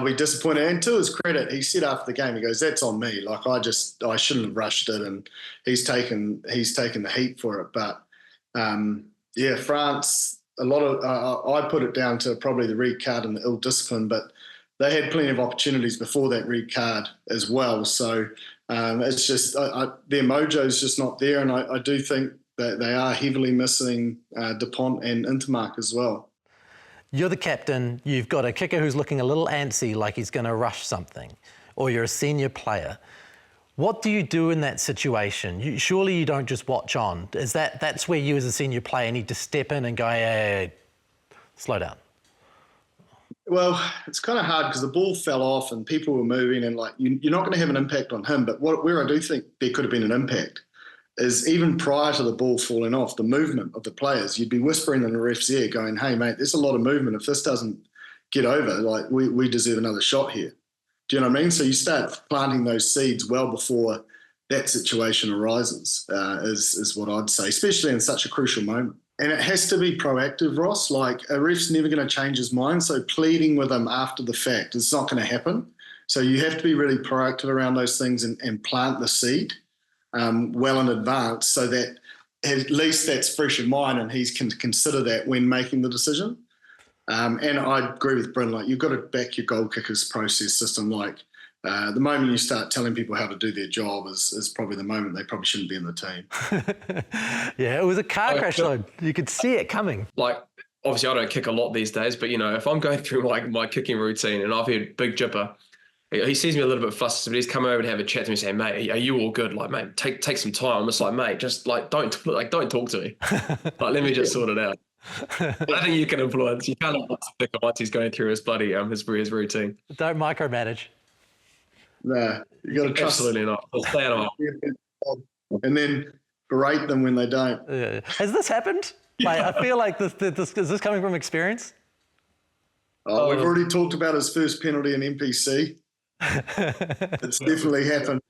Speaker 3: be disappointed. And to his credit, he said after the game, he goes, "That's on me. I shouldn't have rushed it," and he's taken the heat for it. But yeah, France, a lot of I put it down to probably the red card and the ill discipline, but they had plenty of opportunities before that red card as well. So it's just their mojo's just not there, and I do think that they are heavily missing Dupont and Intermark as well.
Speaker 1: You're the captain. You've got a kicker who's looking a little antsy, like he's going to rush something, or you're a senior player. What do you do in that situation? Surely you don't just watch on. That's where you as a senior player need to step in and go, hey, slow down?
Speaker 3: Well, it's kind of hard because the ball fell off and people were moving, and you're not going to have an impact on him. But where I do think there could have been an impact is even prior to the ball falling off, the movement of the players. You'd be whispering in the ref's ear going, "Hey, mate, there's a lot of movement. If this doesn't get over, we deserve another shot here." Do you know what I mean? So you start planting those seeds well before that situation arises, is what I'd say, especially in such a crucial moment. And it has to be proactive, Ross. A ref's never going to change his mind, so pleading with him after the fact is not going to happen. So you have to be really proactive around those things and plant the seed well in advance so that at least that's fresh in mind, and he's can consider that when making the decision. And I agree with Bryn, like, you've got to back your goal kickers process system. Like, the moment you start telling people how to do their job is probably the moment they probably shouldn't be in the team.
Speaker 1: Yeah, it was a car crash though. You could see it coming.
Speaker 2: Like, obviously I don't kick a lot these days, but, if I'm going through my kicking routine and I've heard Big Jipper, he sees me a little bit flustered, but he's come over to have a chat to me saying, mate, are you all good? Like, mate, take some time. I'm just like, mate, just like, don't talk to me. Like, let me just sort it out. I don't think you can influence. You can't influence the kicker once he's going through his bloody his routine.
Speaker 1: Don't micromanage.
Speaker 3: Nah, you got to trust.
Speaker 2: Absolutely not. I'll stay out of it.
Speaker 3: And then berate them when they don't.
Speaker 1: Yeah. Has this happened? Like, I feel like this is this coming from experience?
Speaker 3: Oh, we've already talked about his first penalty in NPC. It's definitely happened.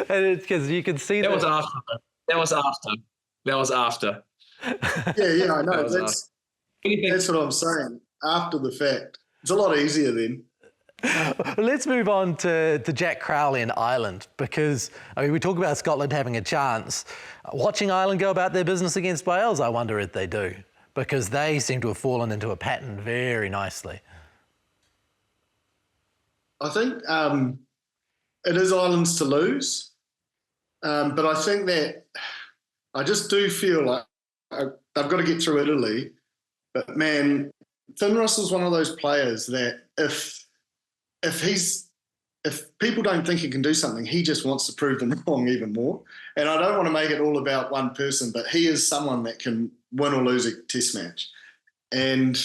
Speaker 1: And it's because you can see
Speaker 2: that was after. That was after.
Speaker 3: Yeah, I know. That's what I'm saying. After the fact, it's a lot easier then.
Speaker 1: Let's move on to Jack Crowley and Ireland, because we talk about Scotland having a chance. Watching Ireland go about their business against Wales, I wonder if they do, because they seem to have fallen into a pattern very nicely.
Speaker 3: I think it is Ireland's to lose, but I think that I just do feel like they've got to get through Italy. But man, Finn Russell's one of those players that if people don't think he can do something, he just wants to prove them wrong even more. And I don't want to make it all about one person, but he is someone that can win or lose a test match. And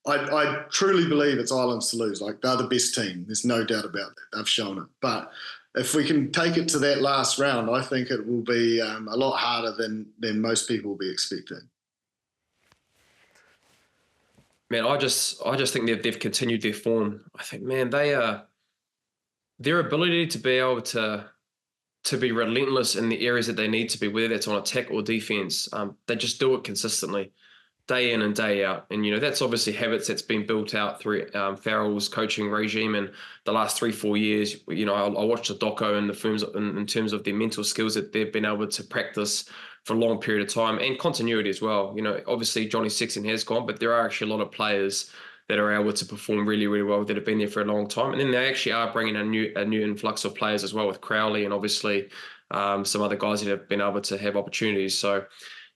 Speaker 3: I truly believe it's Ireland's to lose. Like, they're the best team. There's no doubt about that. They've shown it. But if we can take it to that last round, I think it will be a lot harder than most people will be expecting.
Speaker 2: Man, I just think they've continued their form. I think, man, their ability to be able to be relentless in the areas that they need to be, whether that's on attack or defense, they just do it consistently, day in and day out. And, that's obviously habits that's been built out through Farrell's coaching regime in the last 3-4 years. I watched the doco and the films in terms of their mental skills that they've been able to practice for a long period of time, and continuity as well. Obviously Jonny Sexton has gone, but there are actually a lot of players that are able to perform really, really well that have been there for a long time. And then they actually are bringing a new influx of players as well, with Crowley and obviously some other guys that have been able to have opportunities. So,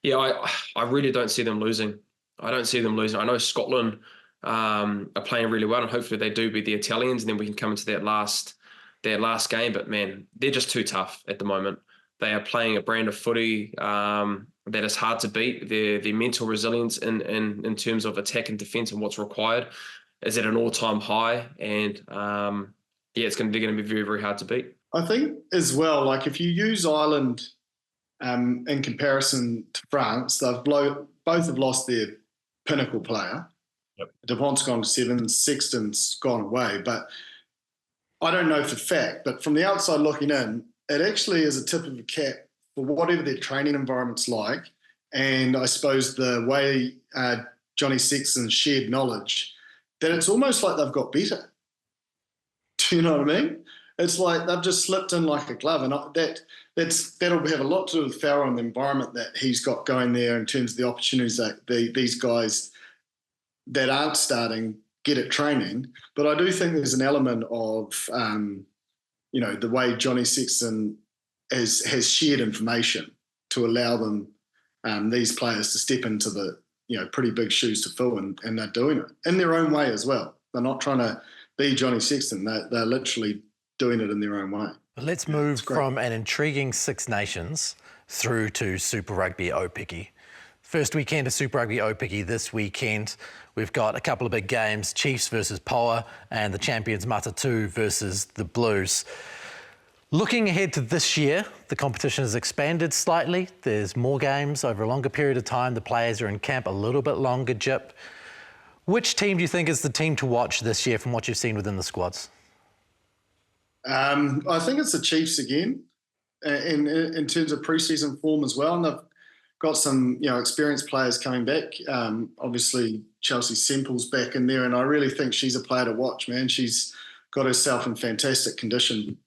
Speaker 2: yeah, I really don't see them losing. I don't see them losing. I know Scotland are playing really well, and hopefully they do beat the Italians, and then we can come into that last game. But, man, they're just too tough at the moment. They are playing a brand of footy that is hard to beat. Their mental resilience in terms of attack and defence and what's required is at an all-time high. And, they're going to be very, very hard to beat.
Speaker 3: I think as well, like, if you use Ireland in comparison to France, both have lost their pinnacle player.
Speaker 2: Yep.
Speaker 3: Dupont's gone to 7, Sexton's gone away. But I don't know for fact, but from the outside looking in, it actually is a tip of the cap for whatever their training environment's like, and I suppose the way Jonny Sexton shared knowledge, that it's almost like they've got better. Do you know what I mean? It's like they've just slipped in like a glove, and that'll have a lot to do with Farrell and the environment that he's got going there in terms of the opportunities that these guys that aren't starting get at training. But I do think there's an element of the way Jonny Sexton has shared information to allow them, these players, to step into the pretty big shoes to fill, and they're doing it in their own way as well. They're not trying to be Jonny Sexton. They're literally doing it in their own way.
Speaker 1: Let's move from an intriguing Six Nations through to Super Rugby Aupiki. First weekend of Super Rugby Aupiki this weekend. We've got a couple of big games, Chiefs versus Poa and the champions Matatu versus the Blues. Looking ahead to this year, the competition has expanded slightly. There's more games over a longer period of time. The players are in camp a little bit longer, Jip. Which team do you think is the team to watch this year from what you've seen within the squads?
Speaker 3: I think it's the Chiefs again, in terms of pre-season form as well. And they've got some experienced players coming back. Obviously, Chelsea Semple's back in there, and I really think she's a player to watch, man. She's got herself in fantastic condition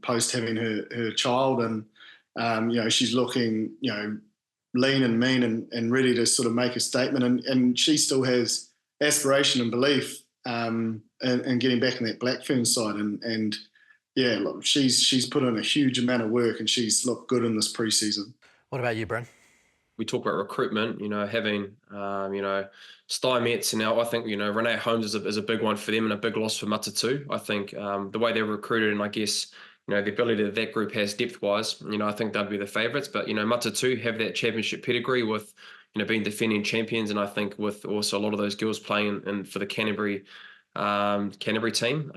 Speaker 3: post having her child, and She's looking, lean and mean and ready to sort of make a statement. And she still has aspiration and belief in getting back in that Black Fern side. And look, she's put in a huge amount of work and she's looked good in this preseason.
Speaker 1: What about you, Bryn?
Speaker 2: We talk about recruitment, having, Steinmetz, and now I think, Renee Holmes is a big one for them and a big loss for Matatu. I think the way they're recruited, and I guess, the ability that that group has depth-wise, I think they'd be the favourites. But, Matatu have that championship pedigree with, being defending champions, and I think with also a lot of those girls playing in for the Canterbury team,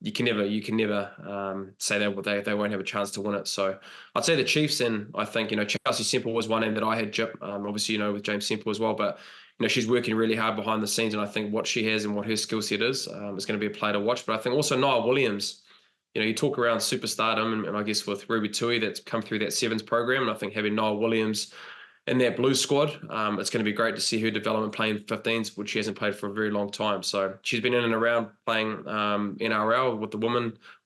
Speaker 2: you can never say that they won't have a chance to win it. So I'd say the Chiefs, and I think Chelsea Semple was one name that I had, Jip, obviously with James Semple as well, but she's working really hard behind the scenes, and I think what she has and what her skill set is going to be a player to watch. But I think also Niall Williams, you talk around superstardom, and I guess with Ruby Tui that's come through that Sevens program, and I think having Niall Williams in that Blues squad, it's going to be great to see her development playing 15s, which she hasn't played for a very long time. So she's been in and around playing NRL with the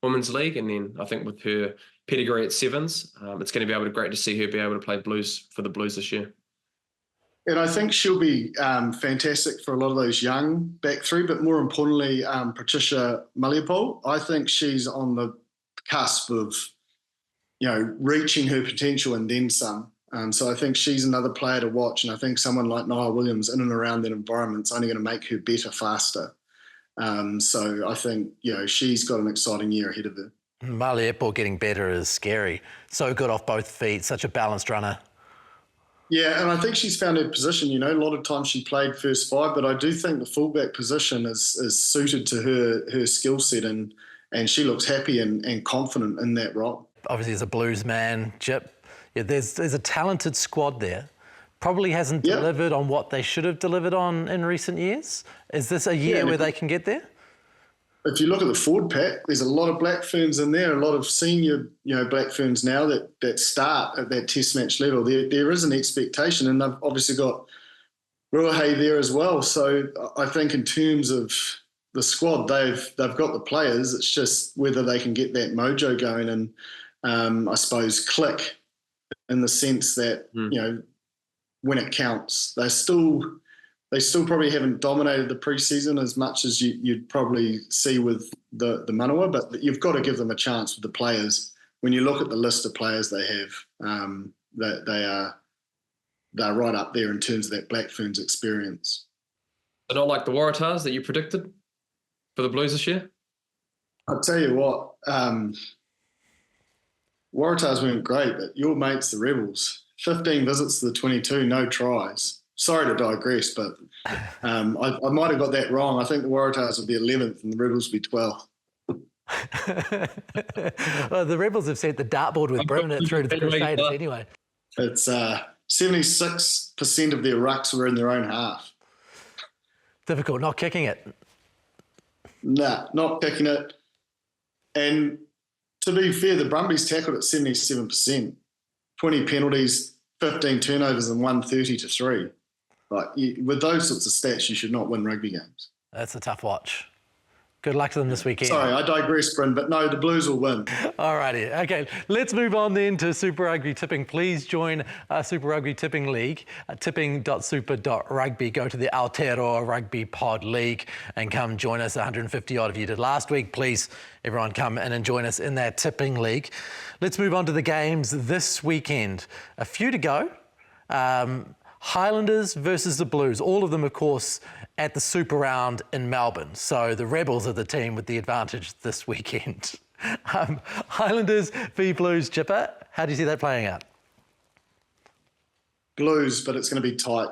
Speaker 2: Women's League, and then I think with her pedigree at Sevens, it's going to be great to see her be able to play Blues for the Blues this year.
Speaker 3: And I think she'll be fantastic for a lot of those young back three, but more importantly, Patricia Maliapol. I think she's on the cusp of, reaching her potential and then some. So I think she's another player to watch, and I think someone like Niall Williams in and around that environment's only going to make her better faster. So I think, she's got an exciting year ahead of her.
Speaker 1: Maliapol getting better is scary. So good off both feet, such a balanced runner.
Speaker 3: Yeah, and I think she's found her position. A lot of times she played first five, but I do think the fullback position is suited to her skill set, and she looks happy and confident in that role.
Speaker 1: Obviously, as a Blues man, Jip, there's a talented squad there. Probably hasn't delivered on what they should have delivered on in recent years. Is this a year where they can get there?
Speaker 3: If you look at the forward pack, there's a lot of Black Ferns in there, a lot of senior, Black Ferns now that start at that test match level. There is an expectation, and they've obviously got Ruahei there as well. So I think in terms of the squad, they've got the players. It's just whether they can get that mojo going and I suppose click in the sense that, when it counts. They still probably haven't dominated the preseason as much as you'd probably see with the Manawa, but you've got to give them a chance with the players. When you look at the list of players they have, they're right up there in terms of that Black Ferns experience.
Speaker 2: They're not like the Waratahs that you predicted for the Blues this year?
Speaker 3: I'll tell you what, Waratahs weren't great, but your mates, the Rebels, 15 visits to the 22, no tries. Sorry to digress, but I might have got that wrong. I think the Waratahs would be 11th and the Rebels would be 12th.
Speaker 1: Well, the Rebels have sent the dartboard with Brummett through to the Crusaders anyway.
Speaker 3: It's 76% of their rucks were in their own half.
Speaker 1: Difficult, not kicking it.
Speaker 3: Nah, not kicking it. And to be fair, the Brumbies tackled at 77%. 20 penalties, 15 turnovers, and 130-3. With those sorts of stats, you should not win rugby games.
Speaker 1: That's a tough watch. Good luck to them this weekend.
Speaker 3: Sorry, I digress, Bryn, but no, the Blues will win.
Speaker 1: All righty. Okay, let's move on then to Super Rugby tipping. Please join our Super Rugby tipping league, tipping.super.rugby. Go to the Aotearoa Rugby Pod League and come join us. 150 odd of you did last week. Please, everyone, come in and join us in that tipping league. Let's move on to the games this weekend. A few to go. Highlanders versus the Blues. All of them, of course, at the Super Round in Melbourne. So the Rebels are the team with the advantage this weekend. Highlanders v Blues, Chipper. How do you see that playing out?
Speaker 3: Blues, but it's going to be tight.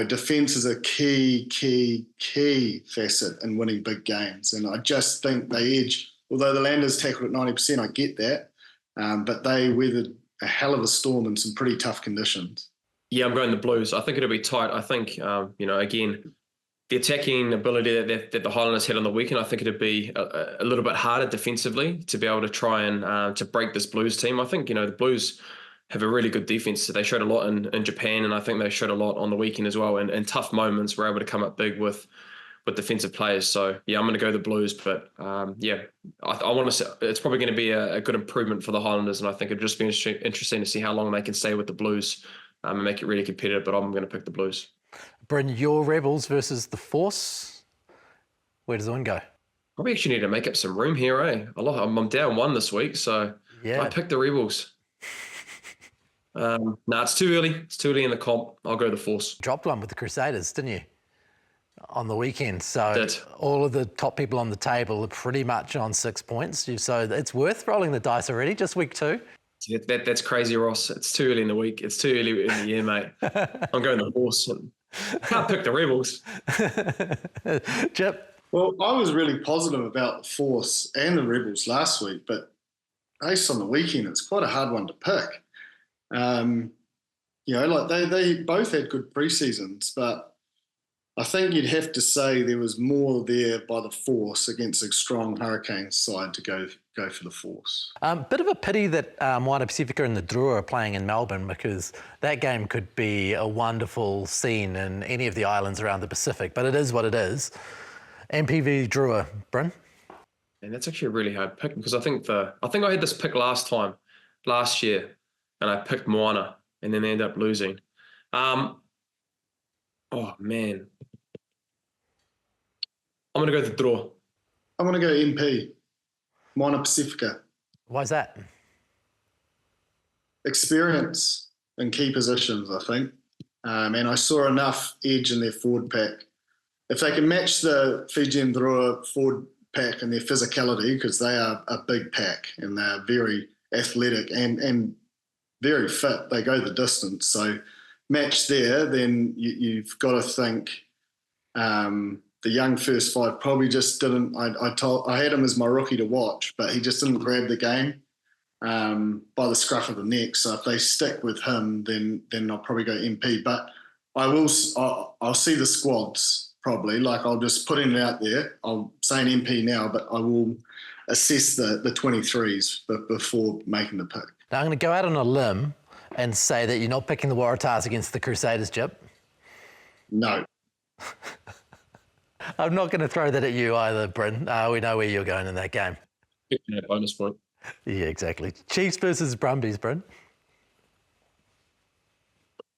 Speaker 3: Defence is a key facet in winning big games. And I just think they edge. Although the Landers tackled at 90%, I get that. But they weathered a hell of a storm in some pretty tough conditions.
Speaker 2: Yeah, I'm going the Blues. I think it'll be tight. I think, again, the attacking ability that the Highlanders had on the weekend, I think it'd be a little bit harder defensively to be able to try and to break this Blues team. I think, the Blues have a really good defense. They showed a lot in Japan, and I think they showed a lot on the weekend as well. And in tough moments, we're able to come up big with defensive players. So yeah, I'm going to go the Blues, but I want to say it's probably going to be a good improvement for the Highlanders, and I think it'll just be interesting to see how long they can stay with the Blues and make it really competitive. But I'm going to pick the Blues.
Speaker 1: Bryn, your Rebels versus the Force. Where does one go?
Speaker 2: Probably actually need to make up some room here, eh? I'm down 1 this week, so
Speaker 1: yeah.
Speaker 2: I picked the Rebels. It's too early. It's too early in the comp. I'll go the Force.
Speaker 1: Dropped one with the Crusaders, didn't you? On the weekend. So all of the top people on the table are pretty much on 6 points. So it's worth rolling the dice already, just week 2.
Speaker 2: Yeah, that's crazy, Ross. It's too early in the week. It's too early in the year, mate. I'm going the Force. Can't pick the Rebels.
Speaker 1: Chip?
Speaker 3: Well, I was really positive about the Force and the Rebels last week, but based on the weekend, it's quite a hard one to pick. They both had good pre-seasons, but I think you'd have to say there was more there by the Force against a strong Hurricanes side to go for the Force.
Speaker 1: Bit of a pity that Moana Pacifica and the Drua are playing in Melbourne, because that game could be a wonderful scene in any of the islands around the Pacific, but it is what it is. MPV Drua, Bryn?
Speaker 2: And that's actually a really hard pick, because I think I had this pick last year, and I picked Moana, and then they ended up losing. Oh man, I'm gonna go the draw.
Speaker 3: I'm gonna go MP, Moana Pacifica.
Speaker 1: Why is that?
Speaker 3: Experience in key positions, I think, and I saw enough edge in their forward pack. If they can match the Fijian Drua forward pack and their physicality, because they are a big pack and they are very athletic and very fit, they go the distance. So match there, then you've got to think the young first 5 probably just didn't. I had him as my rookie to watch, but he just didn't grab the game by the scruff of the neck. So if they stick with him, then I'll probably go MP. But I'll see the squads. Probably, I'll just put it out there. I'm saying MP now, but I will assess the 23s before making the pick.
Speaker 1: Now I'm going to go out on a limb and say that you're not picking the Waratahs against the Crusaders, Jip.
Speaker 3: No.
Speaker 1: I'm not going to throw that at you either, Bryn. We know where you're going in that game.
Speaker 2: Yeah, bonus point.
Speaker 1: Yeah, exactly. Chiefs versus Brumbies, Bryn.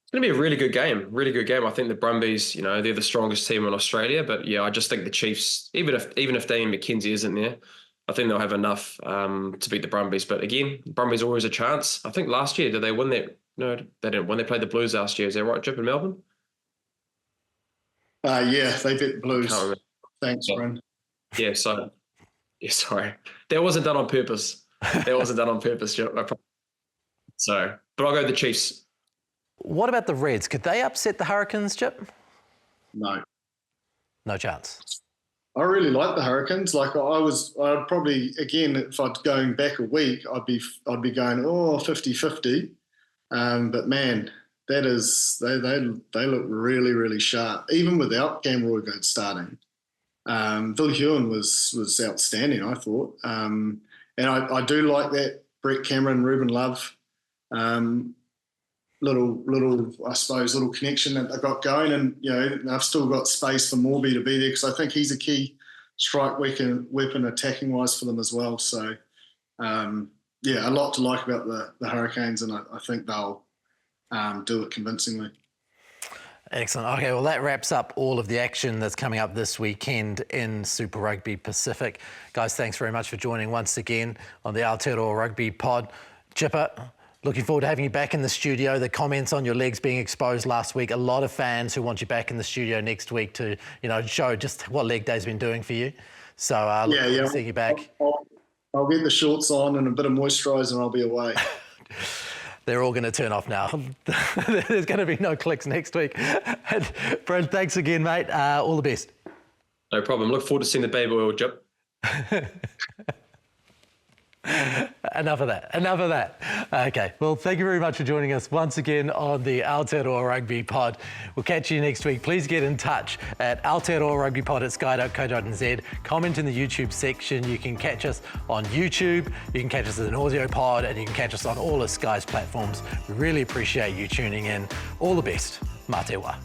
Speaker 2: It's going to be a really good game. Really good game. I think the Brumbies, they're the strongest team in Australia. But yeah, I just think the Chiefs, even if Damian McKenzie isn't there, I think they'll have enough to beat the Brumbies. But again, Brumbies always a chance. I think last year, did they win that? No, they didn't. When they played the Blues last year, is that right, Jip, in Melbourne?
Speaker 3: Yeah, they beat the Blues. Thanks, Bryn.
Speaker 2: Yeah, sorry. That wasn't done on purpose. Jip. So, but I'll go the Chiefs.
Speaker 1: What about the Reds? Could they upset the Hurricanes, Chip?
Speaker 3: No.
Speaker 1: No chance.
Speaker 3: I really like the Hurricanes. I'd probably, again, if I'd going back a week, I'd be going 50-50. But man, that is they look really, really sharp, even without Cam Roygaard starting. Vilhuyen was outstanding, I thought. And I do like that Brett Cameron, Ruben Love. Little connection that they got going, and they've still got space for Morby to be there, because I think he's a key strike weapon attacking wise for them as well. So a lot to like about the Hurricanes, and I think they'll do it convincingly.
Speaker 1: Excellent. Okay, well, that wraps up all of the action that's coming up this weekend in Super Rugby Pacific. Guys, thanks very much for joining once again on the Aotearoa Rugby Pod. Jipper, looking forward to having you back in the studio. The comments on your legs being exposed last week, a lot of fans who want you back in the studio next week to, show just what leg day's been doing for you. So look forward to seeing you back.
Speaker 3: I'll get the shorts on and a bit of moisturiser and I'll be away.
Speaker 1: They're all going to turn off now. There's going to be no clicks next week. Brent, thanks again, mate. All the best.
Speaker 2: No problem. Look forward to seeing the baby oil, Jip.
Speaker 1: Enough of that. Okay, well, thank you very much for joining us once again on the Aotearoa Rugby Pod. We'll catch you next week. Please get in touch at aotearoarugbypod@sky.co.nz. Comment in the YouTube section. You can catch us on YouTube, you can catch us as an audio pod, and you can catch us on all of Sky's platforms. We really appreciate you tuning in. All the best. Mā te wā.